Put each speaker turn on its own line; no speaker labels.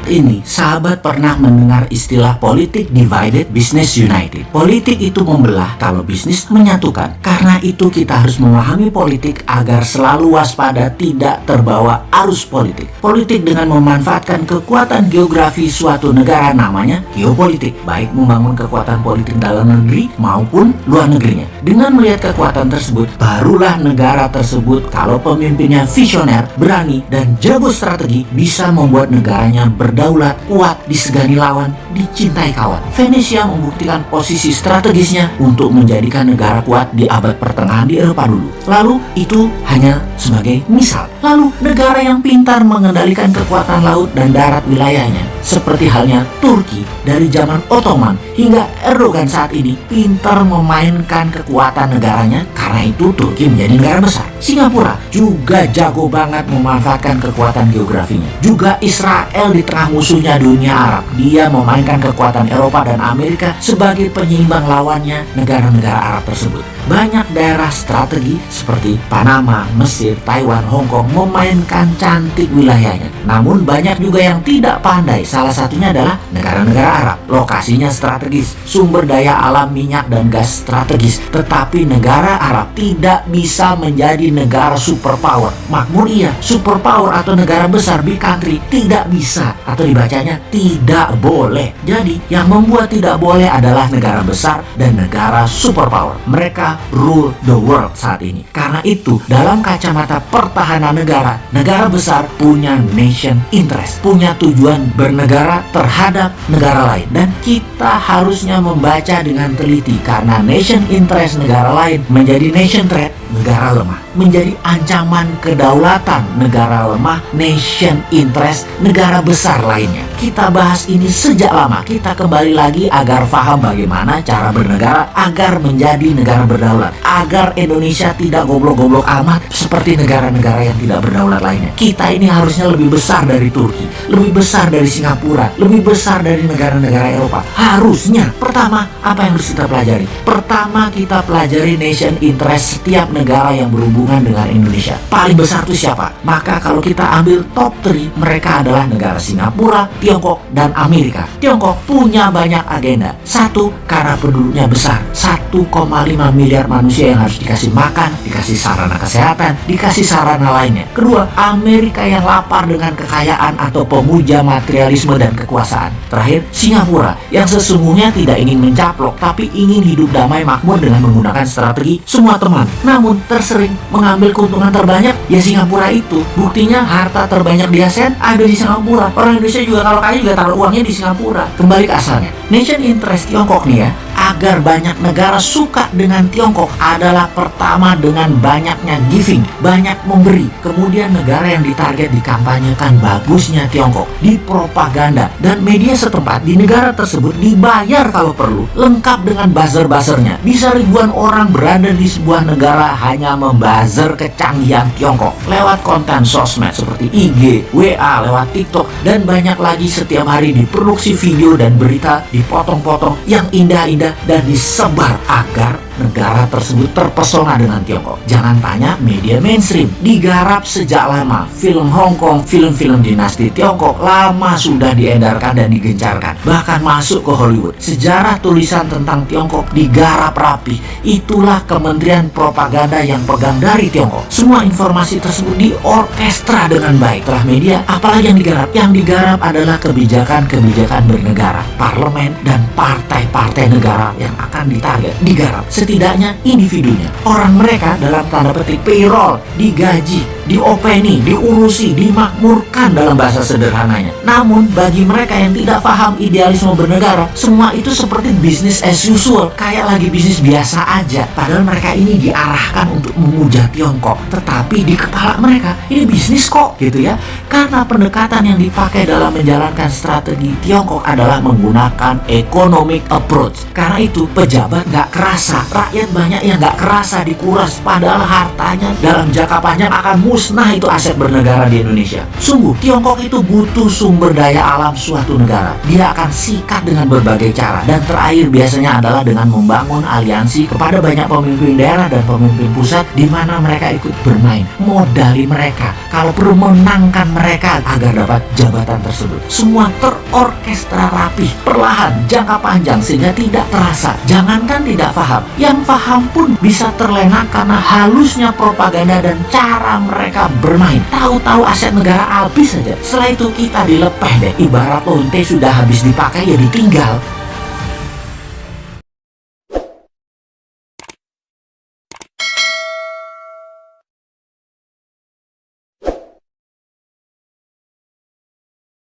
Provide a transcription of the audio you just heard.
ini, sahabat pernah mendengar istilah politik divided, business united. Politik itu membelah, kalau bisnis menyatukan. Karena itu kita harus memahami politik agar selalu waspada tidak terbawa arus politik. Politik dengan memanfaatkan kekuatan geografi suatu negara namanya geopolitik, baik membangun kekuatan politik dalam negeri maupun luar negerinya. Dengan melihat kekuatan tersebut, barulah negara tersebut kalau pemimpinnya visioner, berani, dan jago strategi bisa membuat negaranya berdaulat, kuat, disegani lawan, dicintai kawan. Venesia membuktikan posisi strategisnya untuk menjadikan negara kuat di abad pertengahan di Eropa dulu. Lalu itu hanya sebagai misal. Lalu negara yang pintar mengendalikan kekuatan laut dan darat wilayahnya, seperti halnya Turki dari zaman Ottoman hingga Erdogan saat ini, pintar memainkan kekuatan negaranya. Karena itu Turki menjadi negara besar. Singapura juga jago banget memanfaatkan kekuatan geografinya. Juga Israel di tengah musuhnya dunia Arab, dia memainkan kekuatan Eropa dan Amerika sebagai penyeimbang lawannya negara-negara Arab tersebut. Banyak daerah strategi seperti Panama, Mesir, Taiwan, Hong Kong memainkan cantik wilayahnya. Namun banyak juga yang tidak pandai. Salah satunya adalah negara-negara Arab. Lokasinya strategis, sumber daya alam minyak dan gas strategis. Tetapi negara Arab tidak bisa menjadi negara superpower. Makmur iya, superpower atau negara besar, big country, tidak bisa. Atau dibacanya tidak boleh. Jadi yang membuat tidak boleh adalah negara besar dan negara superpower. Mereka rule the world saat ini. Karena itu, dalam kacamata pertahanan negara, negara besar punya nation interest, punya tujuan bernegara terhadap negara lain. Dan kita harusnya membaca dengan teliti, karena nation interest negara lain menjadi nation threat, negara lemah, menjadi ancaman kedaulatan negara lemah, nation interest negara besar lainnya. Kita bahas ini sejak lama. Kita kembali lagi agar paham bagaimana cara bernegara agar menjadi negara berdaulat, agar Indonesia tidak goblok-goblok amat seperti negara-negara yang tidak berdaulat lainnya. Kita ini harusnya lebih besar dari Turki, lebih besar dari Singapura, lebih besar dari negara-negara Eropa. Harusnya. Pertama, apa yang harus kita pelajari? Pertama, kita pelajari nation interest setiap negara yang berhubungan dengan Indonesia. Paling besar itu siapa? Maka kalau kita ambil top 3, mereka adalah negara Singapura, Tiongkok, dan Amerika. Tiongkok punya banyak agenda. Satu, karena penduduknya besar, 1,5 miliar manusia yang harus dikasih makan, dikasih sarana kesehatan, dikasih sarana lainnya. Kedua, Amerika yang lapar dengan kekayaan atau pemuja materialisme dan kekuasaan. Terakhir, Singapura yang sesungguhnya tidak ingin mencaplok, tapi ingin hidup damai makmur dengan menggunakan strategi semua teman. Namun tersering mengambil keuntungan terbanyak ya Singapura itu. Buktinya harta terbanyak di ASEAN ada di Singapura. Orang Indonesia juga kalau kaya juga taruh uangnya di Singapura. Kembali ke asalnya, nation interest Tiongkok nih ya, agar banyak negara suka dengan Tiongkok adalah pertama dengan banyaknya giving, banyak memberi. Kemudian negara yang ditarget dikampanyekan bagusnya Tiongkok, dipropaganda, dan media setempat di negara tersebut dibayar kalau perlu, lengkap dengan buzzer-buzzernya. Bisa ribuan orang berada di sebuah negara hanya membuzzer kecanggihan Tiongkok lewat konten sosmed seperti IG, WA, lewat TikTok, dan banyak lagi. Setiap hari diproduksi video dan berita, dipotong-potong yang indah-indah dan disebar agar negara tersebut terpesona dengan Tiongkok. Jangan tanya media mainstream, digarap sejak lama. Film Hong Kong, film-film dinasti Tiongkok lama sudah diedarkan dan digencarkan, bahkan masuk ke Hollywood. Sejarah tulisan tentang Tiongkok digarap rapi. Itulah Kementerian Propaganda yang pegang dari Tiongkok. Semua informasi tersebut diorkestra dengan baik. Setelah media, apalagi yang digarap? Yang digarap adalah kebijakan-kebijakan bernegara, parlemen, dan partai-partai negara yang akan ditarget. Digarap setidaknya individunya. Orang mereka dalam tanda petik payroll, digaji, diopeni, diurusi, dimakmurkan dalam bahasa sederhananya. Namun bagi mereka yang tidak paham idealisme bernegara, semua itu seperti business as usual, kayak lagi bisnis biasa aja. Padahal mereka ini diarahkan untuk memuja Tiongkok, tetapi di kepala mereka ini bisnis kok gitu ya. Karena pendekatan yang dipakai dalam menjalankan strategi Tiongkok adalah menggunakan economic approach. Karena itu pejabat gak kerasa rakyat banyak yang nggak kerasa dikuras, padahal hartanya dalam jangka panjang akan musnah itu aset bernegara di Indonesia. Sungguh, Tiongkok itu butuh sumber daya alam suatu negara. Dia akan sikat dengan berbagai cara, dan terakhir biasanya adalah dengan membangun aliansi kepada banyak pemimpin daerah dan pemimpin pusat, di mana mereka ikut bermain, modali mereka, kalau perlu menangkan mereka agar dapat jabatan tersebut. Semua terorkestra rapih, perlahan, jangka panjang, sehingga tidak terasa. Jangankan tidak paham, yang paham pun bisa terlena karena halusnya propaganda dan cara mereka bermain. Tahu-tahu aset negara habis saja, setelah itu kita dilepeh deh. Ibarat lonte sudah habis dipakai ya ditinggal.